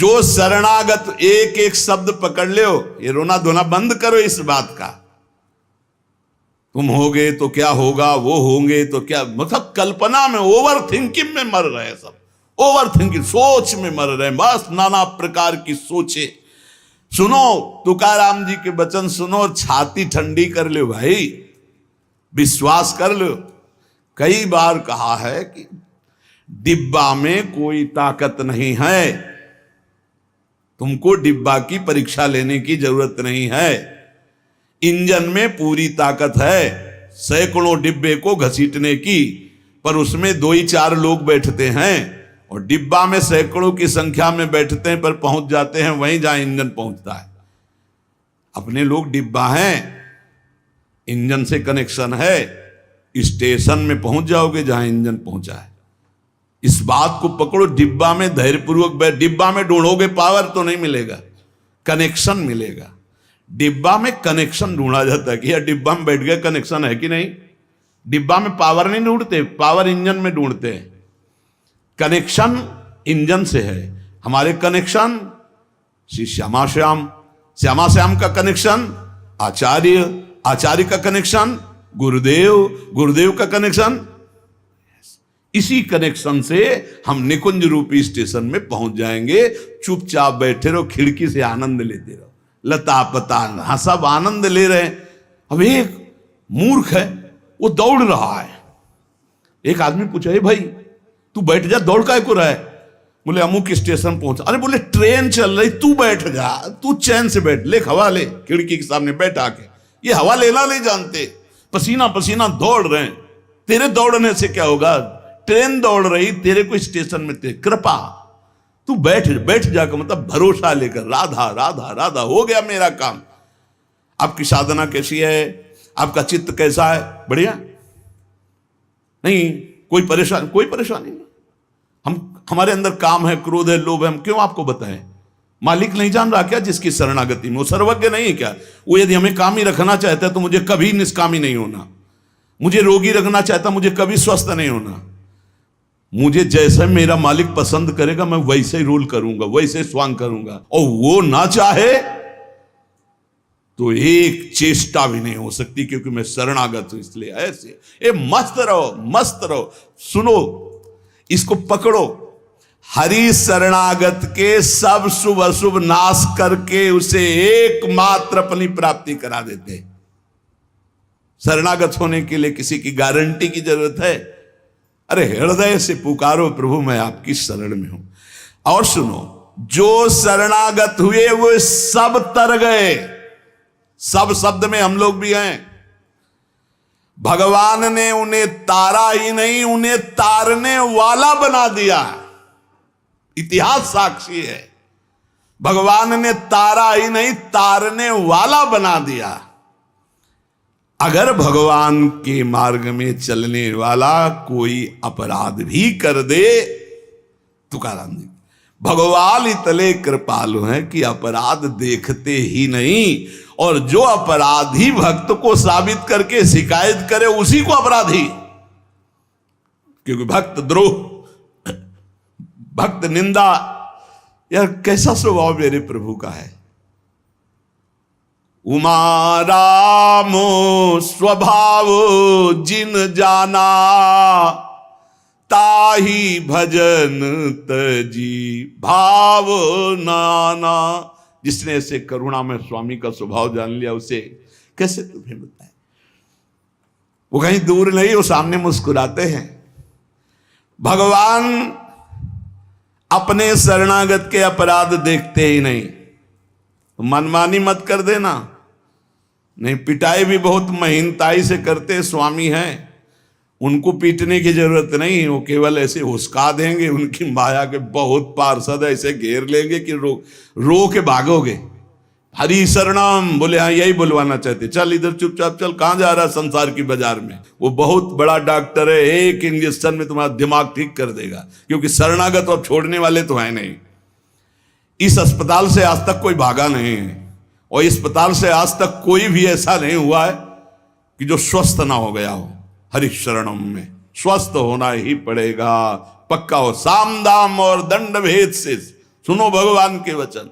जो शरणागत, एक एक शब्द पकड़ लो, ये रोना धोना बंद करो इस बात का। तुम होगे तो क्या होगा, वो होंगे तो क्या, मतलब कल्पना में, ओवर थिंकिंग में मर रहे हैं सब, ओवर थिंकिंग, सोच में मर रहे हैं, बस नाना प्रकार की सोचे। सुनो तुकाराम जी के वचन सुनो, छाती ठंडी कर लो भाई, विश्वास कर लो। कई बार कहा है कि डिब्बा में कोई ताकत नहीं है, तुमको डिब्बा की परीक्षा लेने की जरूरत नहीं है, इंजन में पूरी ताकत है, सैकड़ों डिब्बे को घसीटने की, पर उसमें 2 ही 4 लोग बैठते हैं, और डिब्बा में सैकड़ों की संख्या में बैठते हैं पर पहुंच जाते हैं वहीं जहां इंजन पहुंचता है। अपने लोग डिब्बा हैं, इंजन से कनेक्शन है, स्टेशन में पहुंच जाओगे जहां इंजन पहुंचा है। इस बात को पकड़ो, डिब्बा में धैर्यपूर्वक बैठ, डिब्बा में ढूंढोगे पावर तो नहीं मिलेगा, कनेक्शन मिलेगा। डिब्बा में कनेक्शन ढूंढा जाता है कि यार डिब्बा में बैठ गया, कनेक्शन है कि नहीं। डिब्बा में पावर नहीं ढूंढते, पावर इंजन में ढूंढते हैं। कनेक्शन इंजन से है, हमारे कनेक्शन श्री श्यामा श्याम, श्यामा श्याम का कनेक्शन आचार्य, आचार्य का कनेक्शन गुरुदेव, गुरुदेव का कनेक्शन, इसी कनेक्शन से हम निकुंज रूपी स्टेशन में पहुंच जाएंगे। चुपचाप बैठे रहो, खिड़की से आनंद लेते रहो, लता पता हाँ सब आनंद ले रहे हैं। अब एक मूर्ख है, वो दौड़ रहा है। एक आदमी पूछा, भाई तू बैठ जा, दौड़ काहे को रहा है? बोले अमुक स्टेशन पहुंचा। अरे बोले ट्रेन चल रही, तू बैठ जा, तू चैन से बैठ, ले हवा ले, खिड़की के सामने बैठ आके। ये हवा लेना नहीं जानते, पसीना पसीना दौड़ रहे हैं। तेरे दौड़ने से क्या होगा, ट्रेन दौड़ रही, तेरे को स्टेशन में तेरे कृपा, तू बैठ बैठ जाकर, मतलब भरोसा लेकर, राधा राधा राधा, हो गया मेरा काम। आपकी साधना कैसी है, आपका चित्त कैसा है, बढ़िया नहीं, कोई परेशानी नहीं। हमारे अंदर काम है, क्रोध है, लोभ है, हम क्यों आपको बताएं? मालिक नहीं जान रहा क्या जिसकी शरणागति में? वो सर्वज्ञ नहीं है क्या? वो यदि हमें काम ही रखना चाहता है तो मुझे कभी निष्कामी नहीं होना, मुझे रोगी रखना चाहता, मुझे कभी स्वस्थ नहीं होना। मुझे जैसे मेरा मालिक पसंद करेगा मैं वैसे ही रोल करूंगा, वैसे ही स्वांग करूंगा, और वो ना चाहे तो एक चेष्टा भी नहीं हो सकती, क्योंकि मैं शरणागत हूं। इसलिए ऐसे ए मस्त रहो, मस्त रहो। सुनो, इसको पकड़ो, हरि शरणागत के सब शुभ अशुभ नाश करके उसे एकमात्र अपनी प्राप्ति करा देते। शरणागत होने के लिए किसी की गारंटी की जरूरत है? अरे हृदय से पुकारो, प्रभु मैं आपकी शरण में हूं। और सुनो, जो शरणागत हुए वो सब तर गए। सब शब्द में हम लोग भी हैं। भगवान ने उन्हें तारा ही नहीं, उन्हें तारने वाला बना दिया। इतिहास साक्षी है, भगवान ने तारा ही नहीं तारने वाला बना दिया। अगर भगवान के मार्ग में चलने वाला कोई अपराध भी कर दे, तुकाराम जी, भगवान इतने कृपालु हैं कि अपराध देखते ही नहीं, और जो अपराधी भक्त को साबित करके शिकायत करे उसी को अपराधी, क्योंकि भक्त द्रोह, भक्त निंदा, यार कैसा स्वभाव मेरे प्रभु का है। उमा रामो स्वभाव जिन जाना, ताही भजन तजी भाव नाना। जिसने ऐसे करुणा में स्वामी का स्वभाव जान लिया, उसे कैसे तुम्हें बताएं। वो कहीं दूर नहीं, वो सामने मुस्कुराते हैं। भगवान अपने शरणागत के अपराध देखते ही नहीं। तो मनमानी मत कर देना, नहीं पिटाई भी बहुत महीनताई से करते स्वामी हैं, उनको पीटने की जरूरत नहीं, वो केवल ऐसे हुस्का देंगे। उनकी माया के बहुत पार्षद ऐसे घेर लेंगे कि रो के भागोगे। हरि शरणम बोले, हाँ यही बुलवाना चाहते, चल इधर चुपचाप चल, कहां जा रहा है संसार की बाजार में। वो बहुत बड़ा डॉक्टर है, एक इंजेक्शन में तुम्हारा दिमाग ठीक कर देगा, क्योंकि शरणागत और छोड़ने वाले तो है नहीं। इस अस्पताल से आज तक कोई भागा नहीं है, और इस अस्पताल से आज तक कोई भी ऐसा नहीं हुआ है कि जो स्वस्थ ना हो गया हो। हरि शरणम में स्वस्थ होना ही पड़ेगा, पक्का हो। साम दाम और दंड भेद से सुनो भगवान के वचन।